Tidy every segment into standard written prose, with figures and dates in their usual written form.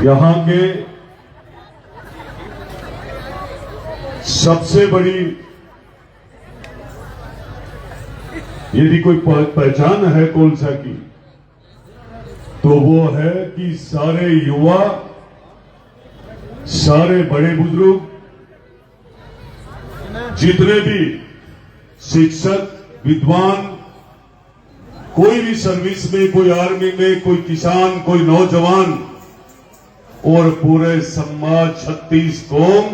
यहाँ के सबसे बड़ी यदि कोई पहचान है कोलसा की तो वो है कि सारे युवा, सारे बड़े बुजुर्ग, जितने भी शिक्षक, विद्वान, कोई भी सर्विस में, कोई आर्मी में, कोई किसान, कोई नौजवान और पूरे समाज 36 कौम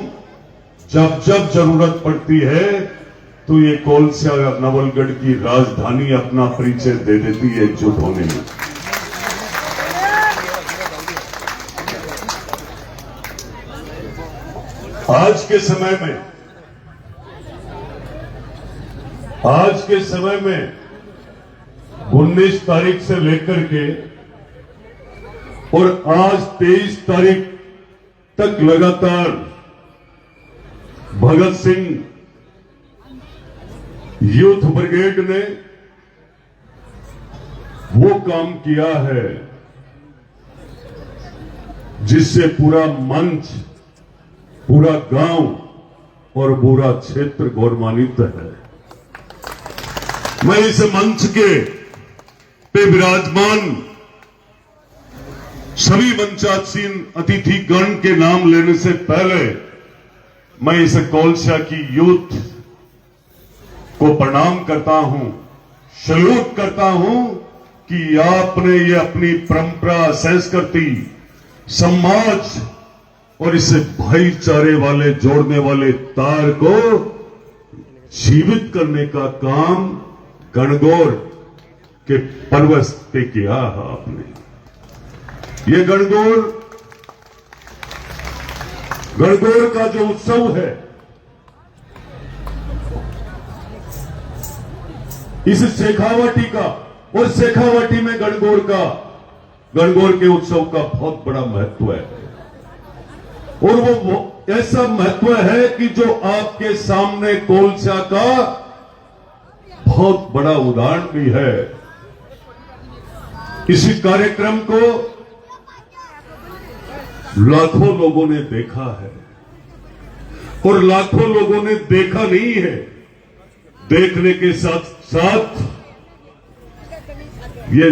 जब जब जरूरत पड़ती है तो ये कोलसा नवलगढ़ की राजधानी अपना परिचय दे देती है एकजुट होने में। आज के समय में 19 तारीख से लेकर के और आज 23 तारीख तक लगातार भगत सिंह यूथ ब्रिगेड ने वो काम किया है जिससे पूरा मंच, पूरा गांव और पूरा क्षेत्र गौरवान्वित है। मैं इस मंच के पे विराजमान सभी मंचासीन अतिथि गण के नाम लेने से पहले मैं इस कोलसा की यूथ को प्रणाम करता हूं, सैल्यूट करता हूं कि आपने ये अपनी परंपरा, संस्कृति, समाज और इस भाईचारे वाले, जोड़ने वाले तार को जीवित करने का काम गणगौर के पर्व पे किया है आपने। ये गणगौर का जो उत्सव है, इस शेखावाटी का और शेखावाटी में गणगौर के उत्सव का बहुत बड़ा महत्व है और वो ऐसा महत्व है कि जो आपके सामने कोलसा का बहुत बड़ा उदाहरण भी है। इसी कार्यक्रम को लाखों लोगों ने देखा है और लाखों लोगों ने देखा नहीं है। देखने के साथ साथ ये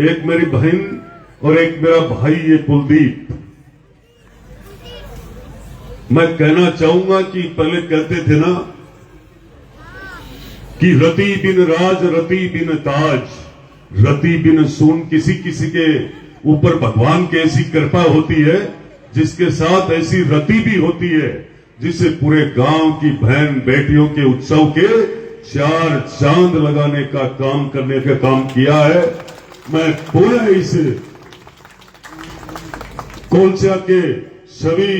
एक मेरी बहन और एक मेरा भाई ये कुलदीप, मैं कहना चाहूंगा कि पहले कहते थे ना कि रति बिन राज, रति बिन ताज, रति बिन सून। किसी किसी के ऊपर भगवान की ऐसी कृपा होती है जिसके साथ ऐसी रति भी होती है जिससे पूरे गांव की बहन बेटियों के उत्सव के 4 चांद लगाने का काम करने का काम किया है। मैं पूरा इस कोलसा के सभी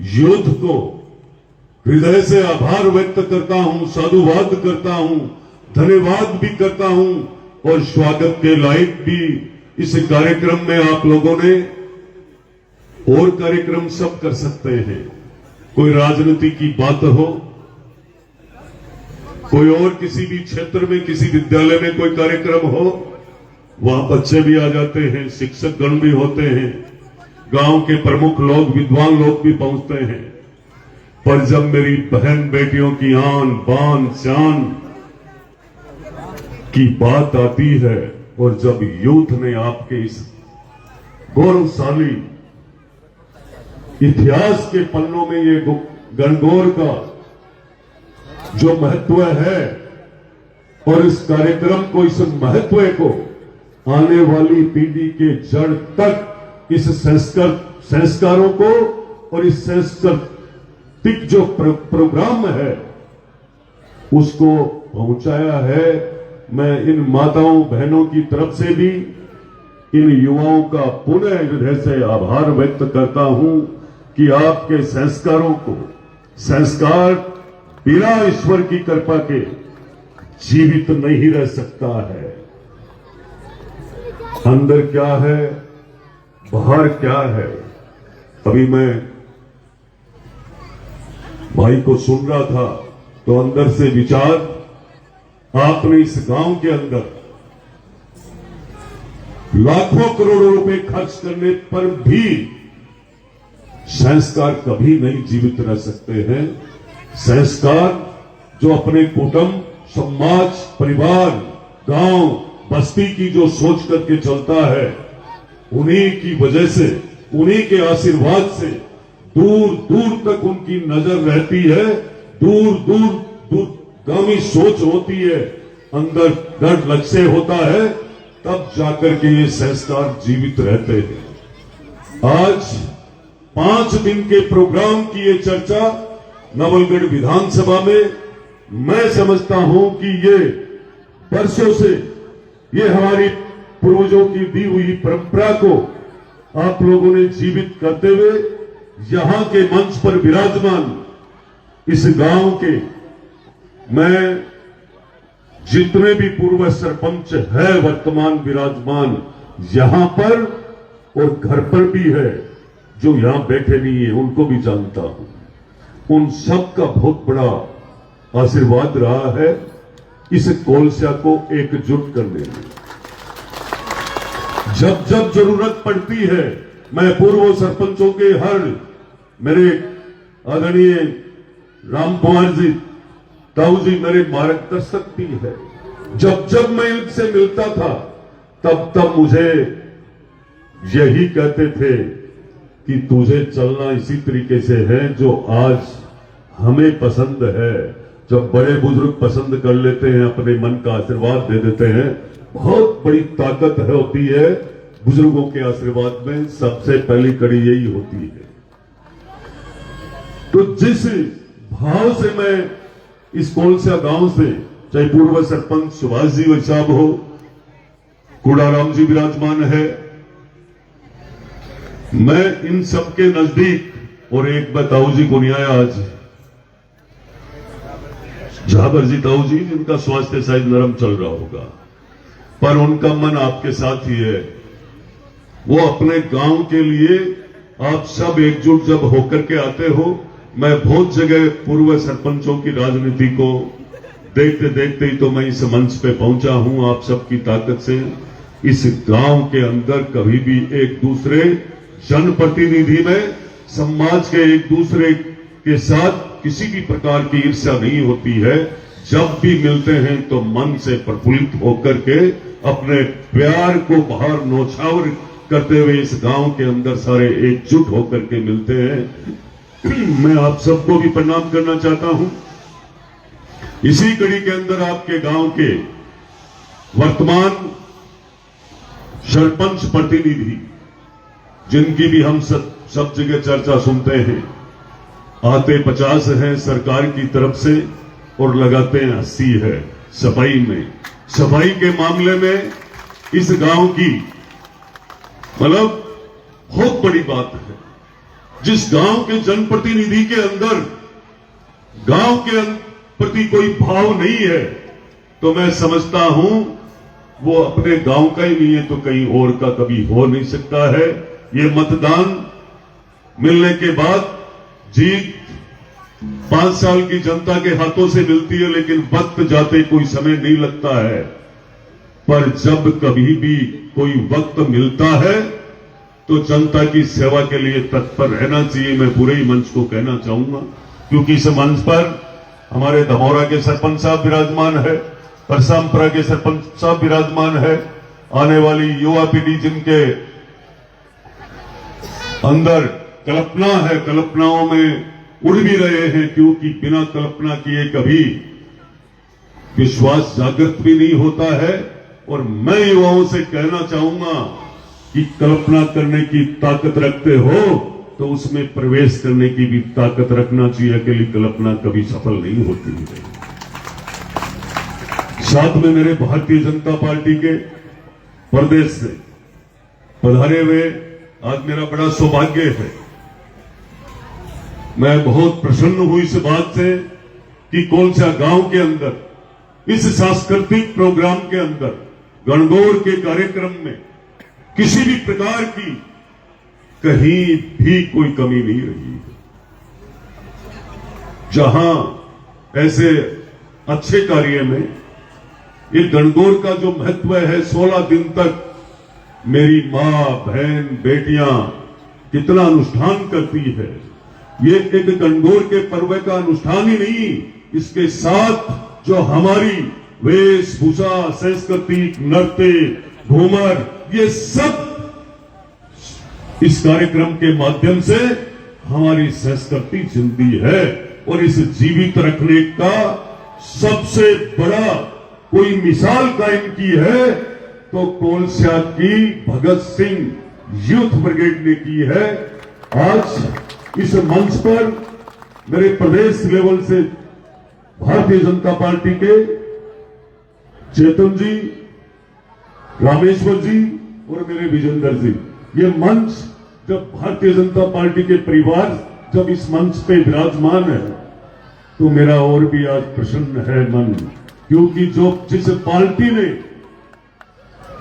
यूथ को हृदय से आभार व्यक्त करता हूं, साधुवाद करता हूं, धन्यवाद भी करता हूं और स्वागत के लायक भी इस कार्यक्रम में आप लोगों ने और कार्यक्रम सब कर सकते हैं। कोई राजनीति की बात हो, कोई और किसी भी क्षेत्र में, किसी विद्यालय में कोई कार्यक्रम हो, वहां बच्चे भी आ जाते हैं, शिक्षक गण भी होते हैं, गांव के प्रमुख लोग, विद्वान लोग भी पहुंचते हैं। पर जब मेरी बहन बेटियों की आन बान शान की बात आती है और जब यूथ ने आपके इस गौरवशाली इतिहास के पन्नों में ये गणगौर का जो महत्व है और इस कार्यक्रम को, इस महत्व को आने वाली पीढ़ी के जड़ तक इस संस्कारों को और इस सांस्कृतिक जो प्रोग्राम है उसको पहुंचाया है। मैं इन माताओं बहनों की तरफ से भी इन युवाओं का पुनः हृदय से आभार व्यक्त करता हूं कि आपके संस्कारों को, संस्कार बिना ईश्वर की कृपा के जीवित नहीं रह सकता है। अंदर क्या है, बाहर क्या है। अभी मैं भाई को सुन रहा था तो अंदर से विचार, आपने इस गांव के अंदर लाखों करोड़ों रुपए खर्च करने पर भी संस्कार कभी नहीं जीवित रह सकते हैं। संस्कार जो अपने कुटुंब, समाज, परिवार, गांव, बस्ती की जो सोच करके चलता है, उन्हीं की वजह से, उन्हीं के आशीर्वाद से दूर दूर तक उनकी नजर रहती है, दूर दूर दूरगामी सोच होती है, अंदर दृढ़ लक्ष्य होता है, तब जाकर के ये संस्कार जीवित रहते हैं। आज 5 दिन के प्रोग्राम की ये चर्चा नवलगढ़ विधानसभा में, मैं समझता हूं कि ये वर्षों से ये हमारी पूर्वजों की दी हुई परंपरा को आप लोगों ने जीवित करते हुए यहां के मंच पर विराजमान इस गांव के मैं जितने भी पूर्व सरपंच है वर्तमान विराजमान यहां पर और घर पर भी है, जो यहां बैठे नहीं है, उनको भी जानता हूं। उन सब का बहुत बड़ा आशीर्वाद रहा है इस कोलसा को एकजुट करने में। जब जब जरूरत पड़ती है, मैं पूर्व सरपंचों के हर मेरे आदरणीय राम कुमार जी, ताऊ जी मेरे मार्गदर्शक भी है, जब जब मैं इनसे मिलता था तब तब मुझे यही कहते थे कि तुझे चलना इसी तरीके से है जो आज हमें पसंद है। जब बड़े बुजुर्ग पसंद कर लेते हैं, अपने मन का आशीर्वाद दे देते हैं, बहुत बड़ी ताकत होती है बुजुर्गों के आशीर्वाद में। सबसे पहली कड़ी यही होती है। तो जिस भाव से मैं इस कोलसा गांव से, चाहे पूर्व सरपंच सुभाष जी साहब हो, कुड़ाराम जी विराजमान है, मैं इन सबके नजदीक, और एक बार ताऊ जी को नहीं आया आज, झाबर जी ताऊ जी, जिनका स्वास्थ्य शायद नरम चल रहा होगा, पर उनका मन आपके साथ ही है। वो अपने गांव के लिए आप सब एकजुट जब होकर के आते हो, मैं बहुत जगह पूर्व सरपंचों की राजनीति को देखते देखते ही तो मैं इस मंच पे पहुंचा हूं। आप सबकी ताकत से इस गांव के अंदर कभी भी एक दूसरे जनप्रतिनिधि में, समाज के एक दूसरे के साथ किसी भी प्रकार की ईर्ष्या नहीं होती है। जब भी मिलते हैं तो मन से प्रफुल्लित होकर के अपने प्यार को बाहर नौछावर करते हुए इस गांव के अंदर सारे एकजुट होकर के मिलते हैं। मैं आप सबको भी प्रणाम करना चाहता हूं। इसी कड़ी के अंदर आपके गांव के वर्तमान सरपंच प्रतिनिधि, जिनकी भी हम सब जगह चर्चा सुनते हैं, आते 50 हैं सरकार की तरफ से और लगाते हैं 80 है सफाई में। सफाई के मामले में इस गांव की मतलब बहुत बड़ी बात है। जिस गांव के जनप्रतिनिधि के अंदर गांव के प्रति कोई भाव नहीं है, तो मैं समझता हूं वो अपने गांव का ही नहीं है तो कहीं और का कभी हो नहीं सकता है। ये मतदान मिलने के बाद जीत 5 साल की जनता के हाथों से मिलती है, लेकिन वक्त जाते कोई समय नहीं लगता है। पर जब कभी भी कोई वक्त मिलता है तो जनता की सेवा के लिए तत्पर रहना चाहिए। मैं पूरे ही मंच को कहना चाहूंगा, क्योंकि इस मंच पर हमारे धमौरा के सरपंच साहब विराजमान है, परसामपुरा के सरपंच साहब विराजमान है, आने वाली युवा पीढ़ी जिनके अंदर कल्पना है, कल्पनाओं में उड़ भी रहे हैं, क्योंकि बिना कल्पना किए कभी विश्वास जागृत भी नहीं होता है। और मैं युवाओं से कहना चाहूंगा कि कल्पना करने की ताकत रखते हो तो उसमें प्रवेश करने की भी ताकत रखना चाहिए। अकेली कल्पना कभी सफल नहीं होती है। साथ में मेरे भारतीय जनता पार्टी के प्रदेश से पधारे हुए आज मेरा बड़ा सौभाग्य है। मैं बहुत प्रसन्न हूं इस बात से कि कोलसा गांव के अंदर इस सांस्कृतिक प्रोग्राम के अंदर गणगौर के कार्यक्रम में किसी भी प्रकार की कहीं भी कोई कमी नहीं रही। जहां ऐसे अच्छे कार्य में ये गणगौर का जो महत्व है, 16 दिन तक मेरी मां, बहन, बेटियां कितना अनुष्ठान करती है। ये एक गणगौर के पर्व का अनुष्ठान ही नहीं, इसके साथ जो हमारी वेशभूषा, संस्कृति, नृत्य, घूमर, ये सब इस कार्यक्रम के माध्यम से हमारी संस्कृति जिंदी है। और इस जीवित रखने का सबसे बड़ा कोई मिसाल कायम की है तो कोलसा की भगत सिंह यूथ ब्रिगेड ने की है। आज इस मंच पर मेरे प्रदेश लेवल से भारतीय जनता पार्टी के चेतन जी, रामेश्वर जी और मेरे विजेंद्र जी, ये मंच जब भारतीय जनता पार्टी के परिवार जब इस मंच पे विराजमान है तो मेरा और भी आज प्रसन्न है मन, क्योंकि जिस पार्टी ने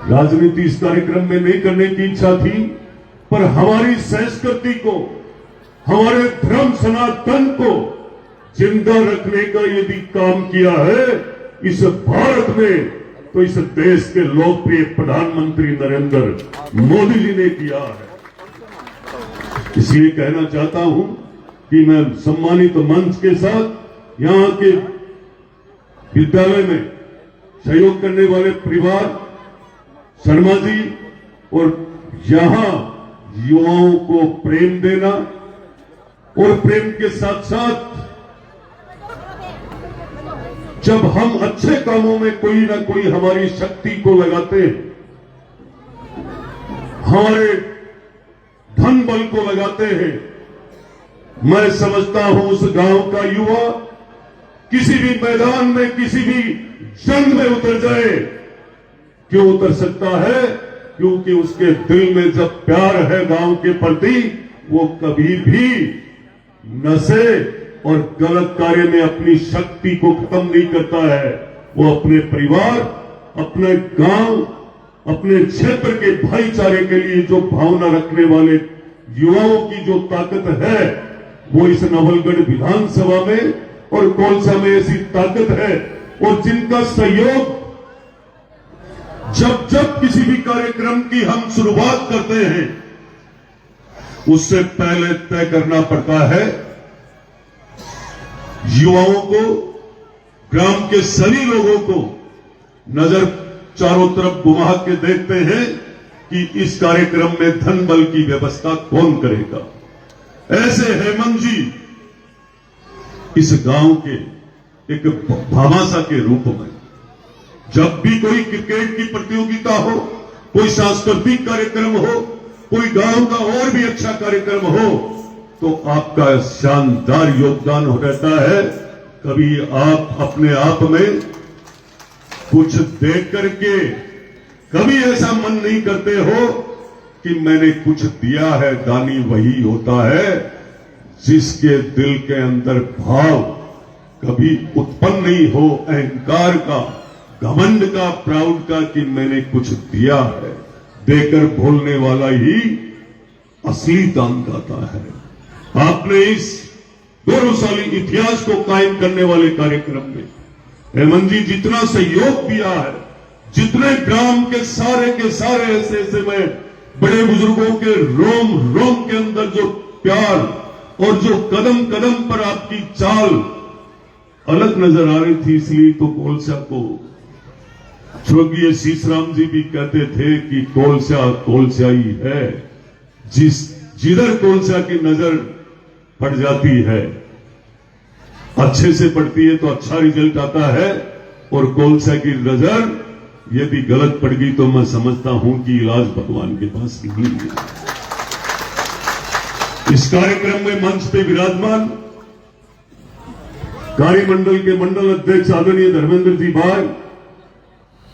राजनीति इस कार्यक्रम में नहीं करने की इच्छा थी, पर हमारी संस्कृति को, हमारे धर्म सनातन को जिंदा रखने का यदि काम किया है इस भारत में, तो इस देश के लोकप्रिय प्रधानमंत्री नरेंद्र मोदी जी ने किया है। इसलिए कहना चाहता हूं कि मैं सम्मानित मंच के साथ यहां के विद्यालय में सहयोग करने वाले परिवार शर्मा जी और यहां युवाओं को प्रेम देना और प्रेम के साथ साथ जब हम अच्छे कामों में कोई ना कोई हमारी शक्ति को लगाते हैं, हमारे धन बल को लगाते हैं, मैं समझता हूं उस गांव का युवा किसी भी मैदान में, किसी भी जंग में उतर जाए। क्यों उतर सकता है? क्योंकि उसके दिल में जब प्यार है गांव के प्रति, वो कभी भी नशे और गलत कार्य में अपनी शक्ति को खत्म नहीं करता है। वो अपने परिवार, अपने गांव, अपने क्षेत्र के भाईचारे के लिए जो भावना रखने वाले युवाओं की जो ताकत है, वो इस नवलगढ़ विधानसभा में और कोलसा में ऐसी ताकत है। और जिनका सहयोग जब जब किसी भी कार्यक्रम की हम शुरुआत करते हैं, उससे पहले तय करना पड़ता है युवाओं को, ग्राम के सभी लोगों को नजर चारों तरफ घुमा के देखते हैं कि इस कार्यक्रम में धन बल की व्यवस्था कौन करेगा। ऐसे हेमंत जी इस गांव के एक भामाशाह के रूप में जब भी कोई क्रिकेट की प्रतियोगिता हो, कोई सांस्कृतिक कार्यक्रम हो, कोई गांव का और भी अच्छा कार्यक्रम हो, तो आपका शानदार योगदान हो रहता है। कभी आप अपने आप में कुछ देख करके कभी ऐसा मन नहीं करते हो कि मैंने कुछ दिया है। दानी वही होता है जिसके दिल के अंदर भाव कभी उत्पन्न नहीं हो, अहंकार का, घमंड का, प्राउड का कि मैंने कुछ दिया है। देकर भूलने वाला ही असली दानदाता है। आपने इस गौरवशाली इतिहास को कायम करने वाले कार्यक्रम में हेमंत जी जितना सहयोग दिया है, जितने ग्राम के सारे ऐसे में बड़े बुजुर्गों के रोम रोम के अंदर जो प्यार और जो कदम कदम पर आपकी चाल अलग नजर आ रही थी, इसलिए तो कोलसा को स्वर्गीय शीशराम जी भी कहते थे कि कोलसा कोलसा ही है। जिधर कोलसा की नजर पड़ जाती है, अच्छे से पड़ती है तो अच्छा रिजल्ट आता है, और कोलसा की नजर यदि गलत पड़ गई तो मैं समझता हूं कि इलाज भगवान के पास नहीं है। इस कार्यक्रम में मंच पे विराजमान कार्यमंडल के मंडल अध्यक्ष आदरणीय धर्मेंद्र जी भाई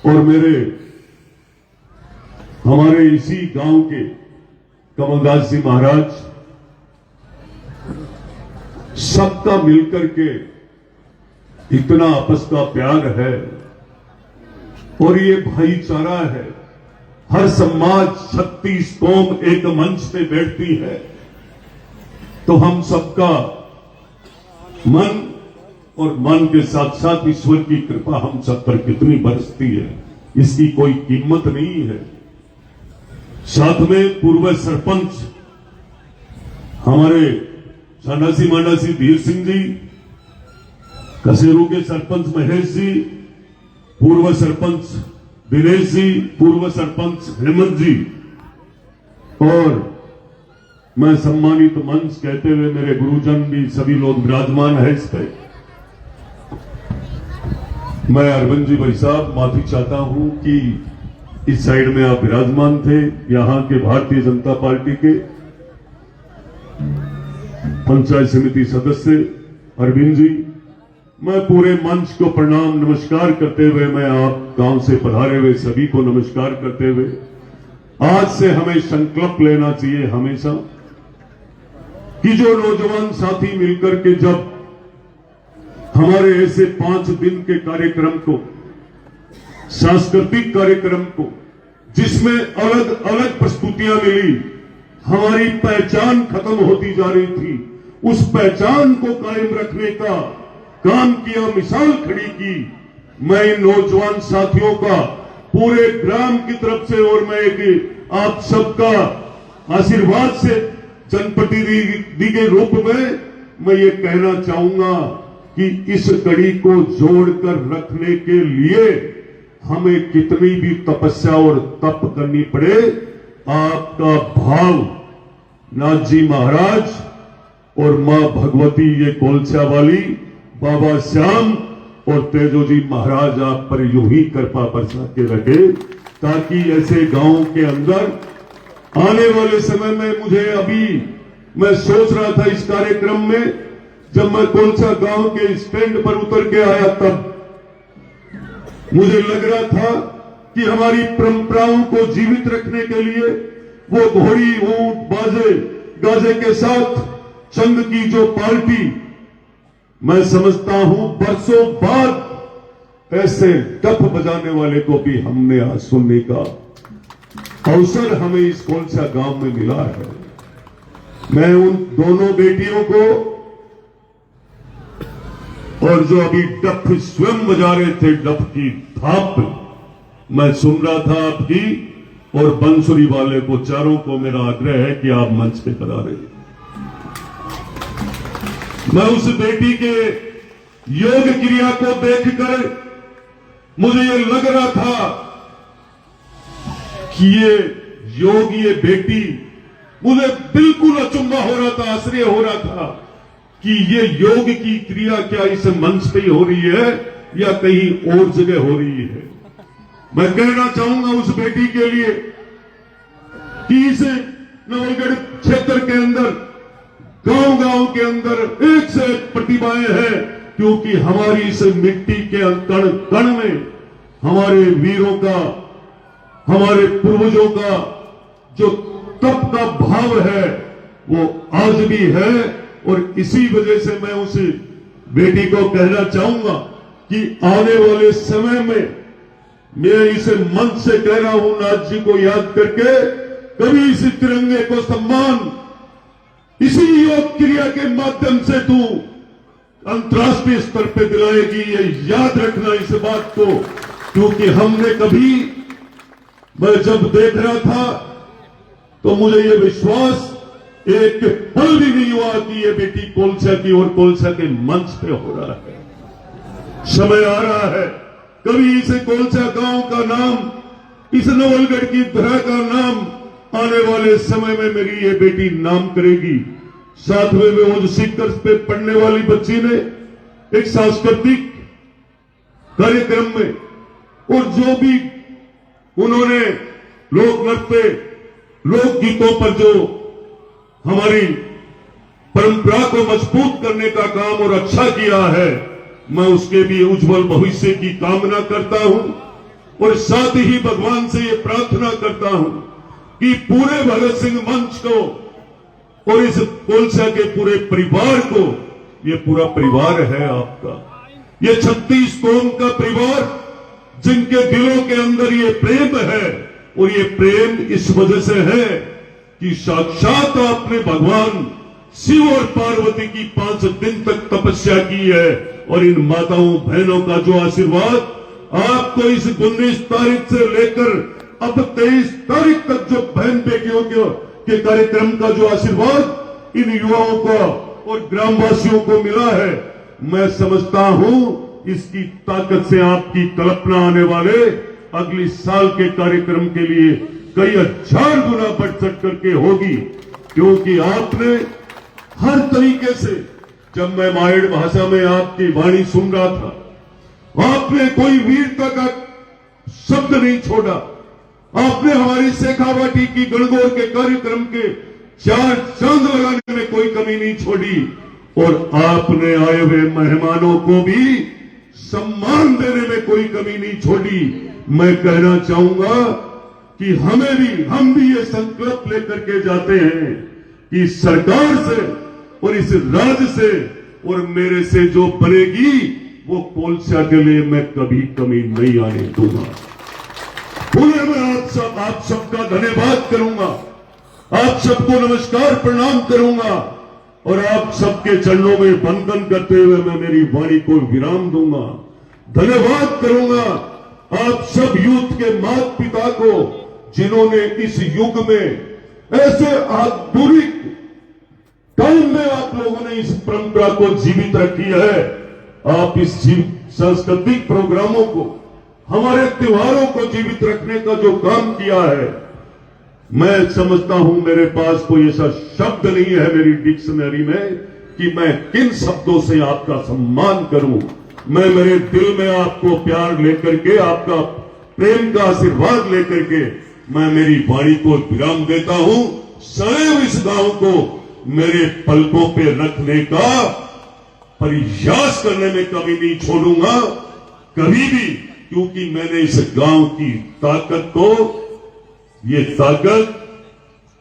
और हमारे इसी गांव के कमलदास जी महाराज, सबका मिलकर के इतना आपस का प्यार है और ये भाईचारा है। हर समाज 36 कौम एक मंच पे बैठती है तो हम सबका मन और मन के साथ साथ ईश्वर की कृपा हम सब पर कितनी बरसती है, इसकी कोई कीमत नहीं है। साथ में पूर्व सरपंच हमारे सांडासी मांडासी धीर सिंह जी, कसेरू के सरपंच महेश जी, पूर्व सरपंच दिनेश जी, पूर्व सरपंच हेमंत जी, और मैं सम्मानित मंच कहते हुए मेरे गुरुजन भी सभी लोग विराजमान है इस पे। मैं अरविंद जी भाई साहब माफी चाहता हूं कि इस साइड में आप विराजमान थे, यहां के भारतीय जनता पार्टी के पंचायत समिति सदस्य अरविंद जी, मैं पूरे मंच को प्रणाम नमस्कार करते हुए, मैं आप गांव से पधारे हुए सभी को नमस्कार करते हुए, आज से हमें संकल्प लेना चाहिए हमेशा कि जो नौजवान साथी मिलकर के जब हमारे ऐसे 5 दिन के कार्यक्रम को, सांस्कृतिक कार्यक्रम को, जिसमें अलग अलग प्रस्तुतियां मिली, हमारी पहचान खत्म होती जा रही थी, उस पहचान को कायम रखने का काम किया, मिसाल खड़ी की। मैं इन नौजवान साथियों का पूरे ग्राम की तरफ से और मैं एक आप सबका आशीर्वाद से जनप्रतिनिधि के रूप में मैं ये कहना चाहूंगा कि इस कड़ी को जोड़कर रखने के लिए हमें कितनी भी तपस्या और तप करनी पड़े, आपका भाव नाथ जी महाराज और मां भगवती ये कोलछा वाली, बाबा श्याम और तेजो जी महाराज आप पर यूं ही कृपा बरसा के रखे, ताकि ऐसे गांव के अंदर आने वाले समय में मुझे अभी मैं सोच रहा था इस कार्यक्रम में, जब मैं कोलछा गांव के स्टैंड पर उतर के आया तब मुझे लग रहा था कि हमारी परंपराओं को जीवित रखने के लिए वो घोड़ी ऊंट बाजे गाजे के साथ चंग की जो पार्टी, मैं समझता हूं बरसों बाद ऐसे डफ बजाने वाले को भी हमने आज सुनने का अवसर हमें इस कोलछा गांव में मिला है। मैं उन दोनों बेटियों को और जो अभी डफ स्वयं बजा रहे थे, डफ की थाप मैं सुन रहा था आपकी, और बंसुरी वाले को चारों को मेरा आग्रह है कि आप मंच पे पधारें। मैं उस बेटी के योग क्रिया को देखकर मुझे ये लग रहा था कि ये योग, ये बेटी, मुझे बिल्कुल अचंभा हो रहा था, आश्चर्य हो रहा था कि ये योग की क्रिया क्या इस मंच पे हो रही है या कहीं और जगह हो रही है। मैं कहना चाहूंगा उस बेटी के लिए कि इस नवलगढ़ क्षेत्र के अंदर गांव के अंदर एक से एक प्रतिभाएं हैं, क्योंकि हमारी इस मिट्टी के कण कण में हमारे वीरों का, हमारे पूर्वजों का जो तप का भाव है वो आज भी है। और इसी वजह से मैं उस बेटी को कहना चाहूंगा कि आने वाले समय में मैं इसे मंच से कह रहा हूं, नाथ जी को याद करके कभी इस तिरंगे को सम्मान इसी योग क्रिया के माध्यम से तू अंतर्राष्ट्रीय स्तर पे दिलाएगी, ये याद रखना इस बात को। क्योंकि हमने कभी, मैं जब देख रहा था तो मुझे ये विश्वास एक पल भी नहीं हुआ कि ये बेटी कोलछा की और कोलछा के मंच पे हो रहा है। समय आ रहा है, कभी इस कोलछा गांव का नाम, इस नवलगढ़ की धरा का नाम आने वाले समय में मेरी ये बेटी नाम करेगी। सातवें में वो जो सीकर्स पे पढ़ने वाली बच्ची ने एक सांस्कृतिक कार्यक्रम में, और जो भी उन्होंने लोक नृत्य, लोकगीतों पर जो हमारी परंपरा को मजबूत करने का काम और अच्छा किया है, मैं उसके भी उज्जवल भविष्य की कामना करता हूं। और साथ ही भगवान से ये प्रार्थना करता हूं कि पूरे भगत सिंह मंच को और इस कोलछा के पूरे परिवार को, ये पूरा परिवार है आपका, ये 36 कौम का परिवार, जिनके दिलों के अंदर ये प्रेम है। और ये प्रेम इस वजह से है कि साक्षात आपने भगवान शिव और पार्वती की 5 दिन तक तपस्या की है, और इन माताओं बहनों का जो आशीर्वाद आपको इस 19 तारीख से लेकर अब 23 तारीख तक जो बहन बेटियों के कार्यक्रम का जो आशीर्वाद इन युवाओं को और ग्रामवासियों को मिला है, मैं समझता हूं इसकी ताकत से आपकी कल्पना आने वाले अगले साल के कार्यक्रम के लिए कई हजार गुना बढ़ चढ़ करके होगी, क्योंकि आपने हर तरीके से, जब मैं मायड़ भाषा में आपकी वाणी सुन रहा था, आपने कोई वीरता का शब्द नहीं छोड़ा। आपने हमारी शेखावाटी की गणगौर के कार्यक्रम के 4 चांद लगाने में कोई कमी नहीं छोड़ी और आपने आए हुए मेहमानों को भी सम्मान देने में कोई कमी नहीं छोड़ी। मैं कहना चाहूंगा कि हम भी ये संकल्प लेकर के जाते हैं कि सरकार से और इस राज्य से और मेरे से जो बनेगी वो कोलसा के लिए मैं कभी कमी नहीं आने दूंगा। पूरे में आप सबका धन्यवाद करूंगा, आप सबको नमस्कार प्रणाम करूंगा और आप सबके चरणों में वंदन करते हुए मैं मेरी वाणी को विराम दूंगा। धन्यवाद करूंगा आप सब यूथ के माता पिता को, जिन्होंने इस युग में ऐसे आधुनिक टाइम में आप लोगों ने इस परंपरा को जीवित रखी है। आप इस सांस्कृतिक प्रोग्रामों को, हमारे त्योहारों को जीवित रखने का जो काम किया है, मैं समझता हूं मेरे पास कोई ऐसा शब्द नहीं है मेरी डिक्शनरी में कि मैं किन शब्दों से आपका सम्मान करूं। मैं मेरे दिल में आपको प्यार लेकर के, आपका प्रेम का आशीर्वाद लेकर के मैं मेरी वाणी को विराम देता हूं। सदैव इस गांव को मेरे पलकों पे रखने का प्रयास करने में कभी नहीं छोड़ूंगा, कभी भी, क्योंकि मैंने इस गांव की ताकत को, ये ताकत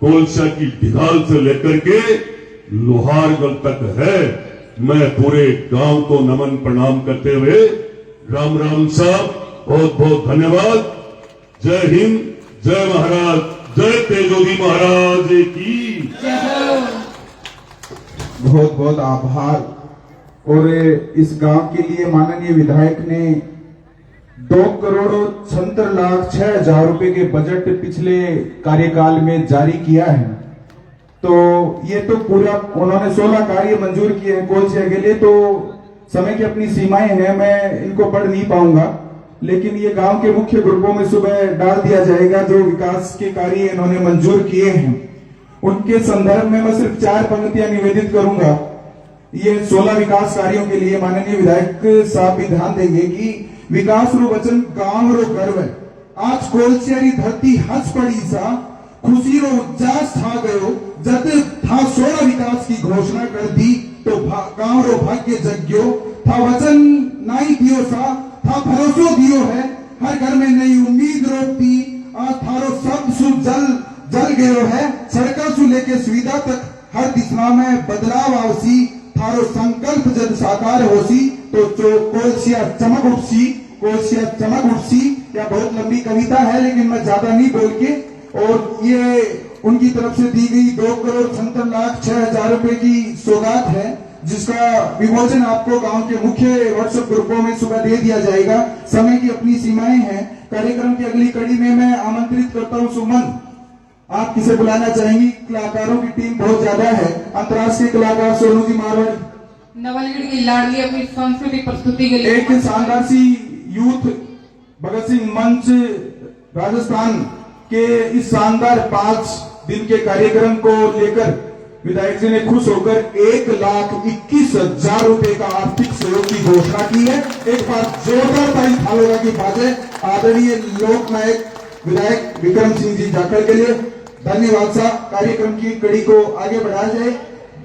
कोलसा की ढिगाल से लेकर के लोहारगढ़ तक है। मैं पूरे गांव को नमन प्रणाम करते हुए राम राम साहब, बहुत बहुत धन्यवाद। जय हिंद, जय महाराज, जय तेजोगी महाराज की। बहुत बहुत आभार। और इस गांव के लिए माननीय विधायक ने 2,76,06,000 रुपए के बजट पिछले कार्यकाल में जारी किया है। तो ये तो पूरा उन्होंने 16 कार्य मंजूर किए हैं कोलसा के लिए, तो समय की अपनी सीमाएं हैं, मैं इनको पढ़ नहीं पाऊंगा, लेकिन ये गांव के मुख्य ग्रुपों में सुबह डाल दिया जाएगा जो विकास के कार्य इन्होंने मंजूर किए हैं। उनके संदर्भ में मैं सिर्फ 4 पंक्तियां निवेदित करूंगा। ये 16 विकास कार्यों के लिए माननीय विधायक साहब भी ध्यान देंगे कि विकास रो वचन गांव रो गर्व है। आज कोलसा री धरती हंस पड़ी सा, खुशी रो उच्चास था गयो, जब था 16 विकास की घोषणा कर दी तो गांव रो भाग्य जग्यो था, वचन नाई दियो सा था, भरोसो दियो है, हर घर में नई उम्मीद रोकती, आज थारो सब सु जल गयो है, सड़का सु लेके सुविधा तक हर दिशा में बदलाव आवसी, थारो संकल्प जब साकार होसी तो कोलसा चमक उठसी, कोलसा चमक उठसी। या बहुत लंबी कविता है लेकिन मैं ज्यादा नहीं बोल के, और ये उनकी तरफ से दी गई 2,76,06,000 रुपए की सौगात है, जिसका विमोचन आपको गांव के मुख्य व्हाट्सएप ग्रुपों में सुबह दे दिया जाएगा। समय की अपनी सीमाएं हैं। कार्यक्रम की अगली कड़ी में मैं आमंत्रित करता हूं सुमन, आप किसे बुलाना चाहेंगी? कलाकारों की टीम बहुत ज्यादा है। अंतर्राष्ट्रीय कलाकार सोनू जी मारवाड़ी नवलगढ़ की लाडली अपनी सांस्कृतिक प्रस्तुति के लिए एक शानदार सी यूथ भगत सिंह मंच राजस्थान के इस शानदार 5 दिन के कार्यक्रम को लेकर विधायक जी ने खुश होकर 1,21,000 रुपए का आर्थिक सहयोग की घोषणा की है। एक बार जोरदार ताली थालोगा की बातें आदरणीय लोकनायक विधायक विक्रम सिंह जी जाखड़ के लिए धन्यवाद सा। कार्यक्रम की कड़ी को आगे बढ़ाया जाए।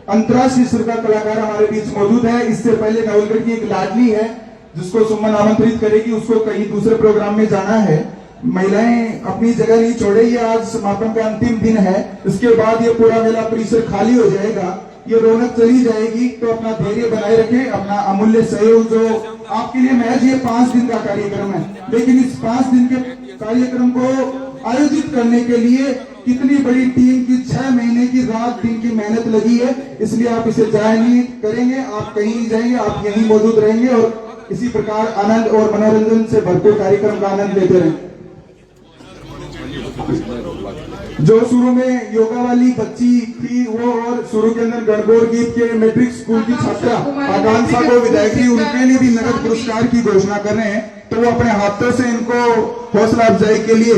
अंतर्राष्ट्रीय स्तर का कलाकार हमारे बीच मौजूद है। इससे पहले नवलगढ़ की एक लाडली है जिसको सुमन आमंत्रित करेगी, उसको कहीं दूसरे प्रोग्राम में जाना है। महिलाएं अपनी जगह नहीं छोड़े, ये आज समापन का अंतिम दिन है। इसके बाद ये पूरा मेला परिसर खाली हो जाएगा, ये रौनक चली जाएगी। तो अपना धैर्य बनाए रखें, अपना अमूल्य सहयोग जो आपके लिए महज ये 5 दिन का कार्यक्रम है, लेकिन इस 5 दिन के कार्यक्रम को आयोजित करने के लिए कितनी बड़ी टीम की 6 महीने की रात दिन की मेहनत लगी है। इसलिए आप इसे जाया नहीं करेंगे, आप कहीं नहीं जाएंगे, आप यहीं मौजूद रहेंगे और इसी प्रकार आनंद और मनोरंजन से भरपूर कार्यक्रम का आनंद लेते रहें। जो शुरू में योगा वाली बच्ची थी वो और शुरू के अंदर गणगौर गीत के मैट्रिक स्कूल की छात्रा आकांक्षा को विधायक जी उनके लिए भी नगद पुरस्कार की घोषणा कर रहे हैं, तो वो अपने हाथों से इनको हौसला अफजाई के लिए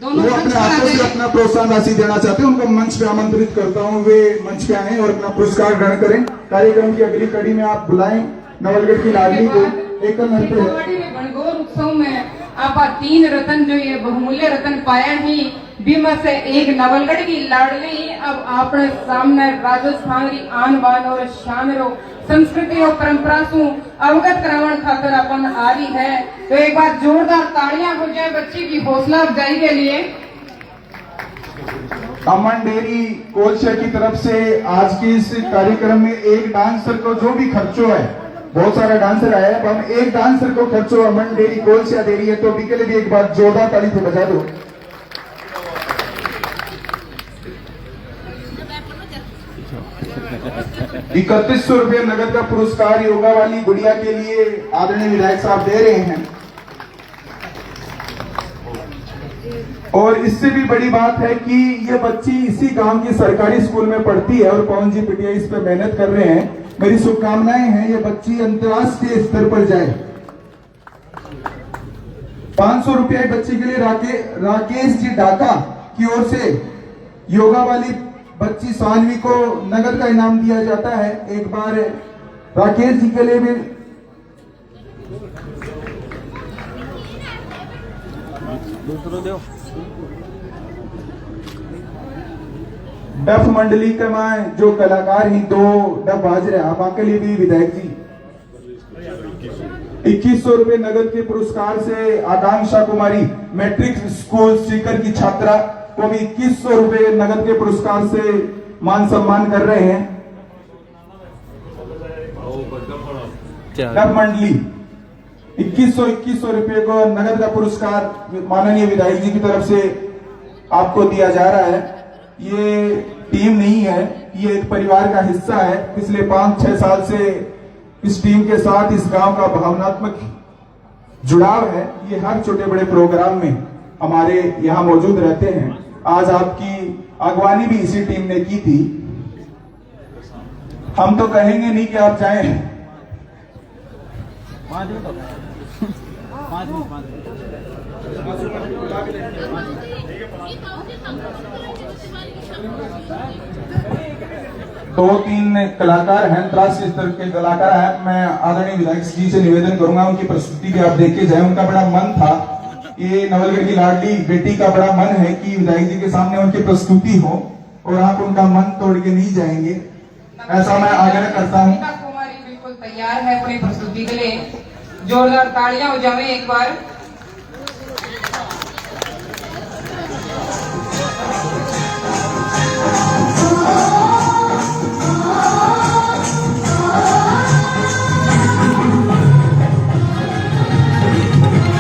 वो अपने हाथों से अपना प्रोत्साहन राशि देना चाहते हैं। उनको मंच पे आमंत्रित करता हूँ, वे मंच पे आए और अपना पुरस्कार ग्रहण करें। कार्यक्रम की अगली कड़ी में आप बुलाएं नवलगढ़ की लाडली को। एकल नृत्य है गणगौर उत्सव में आप 3 रत्न जो ये बहुमूल्य रत्न पाया ही बीमा से एक नवलगढ़ की लाडली अब अपने सामने राजस्थान की आन बान और शान रो संस्कृति और परंपरा से अवगत करावन खातर अपन आ रही है। तो एक बार जोरदार तालियां हो जाए बच्ची की हौसला अफजाई के लिए। अमन डेयरी कोलशा की तरफ से आज के इस कार्यक्रम में एक डांसर को जो भी खर्चो है, बहुत सारा डांसर आया है, अब हम एक डांसर को खर्चो अमन डेयरी कोलशा दे रही है, तो अभी के लिए भी एक बार जोरदार ताली से बजा दो। 3100 रुपये नगद का पुरस्कार योगा वाली गुड़िया के लिए आदरणीय विधायक साहब दे रहे हैं। और इससे भी बड़ी बात है कि ये बच्ची इसी गांव की सरकारी स्कूल में पढ़ती है और पवन जी पिटिया इस पे मेहनत कर रहे हैं। मेरी शुभकामनाएं हैं ये बच्ची अंतर्राष्ट्रीय स्तर पर जाए। 500 रुपया बच्ची के लिए राकेश जी डाका की ओर से योगा वाली बच्ची सानवी को नगद का इनाम दिया जाता है। एक बार राकेश जी के लिए भी डफ मंडली के में जो कलाकार ही 2 डफ बाज रहे आप के लिए भी विधायक जी 2100 रुपए नगद के पुरस्कार से आकांक्षा कुमारी मैट्रिक स्कूल सीकर की छात्रा को भी 2100 रुपए नगद के पुरस्कार से मान सम्मान कर रहे हैं। डफ मंडली 2100 रुपए को नगद का पुरस्कार माननीय विधायक जी की तरफ से आपको दिया जा रहा है। ये टीम नहीं है, ये एक परिवार का हिस्सा है। पिछले 5-6 साल से इस टीम के साथ इस गांव का भावनात्मक जुड़ाव है। ये हर छोटे बड़े प्रोग्राम में हमारे यहाँ मौजूद रहते हैं। आज आपकी अगवानी भी इसी टीम ने की थी। हम तो कहेंगे नहीं कि आप जाएं। 5 2-3 कलाकार हैं, अंतर्राष्ट्रीय स्तर के कलाकार हैं। मैं आदरणीय विधायक जी से निवेदन करूंगा उनकी प्रस्तुति भी आप देख के जाए। उनका बड़ा मन था, ये नवलगढ़ की लाडली बेटी का बड़ा मन है कि विधायक जी के सामने उनकी प्रस्तुति हो और आप उनका मन तोड़ के नहीं जाएंगे, ऐसा मैं आग्रह करता हूँ। कुमारी बिल्कुल तैयार है अपनी प्रस्तुति के लिए। जोरदार तालियां हो जाए एक बार।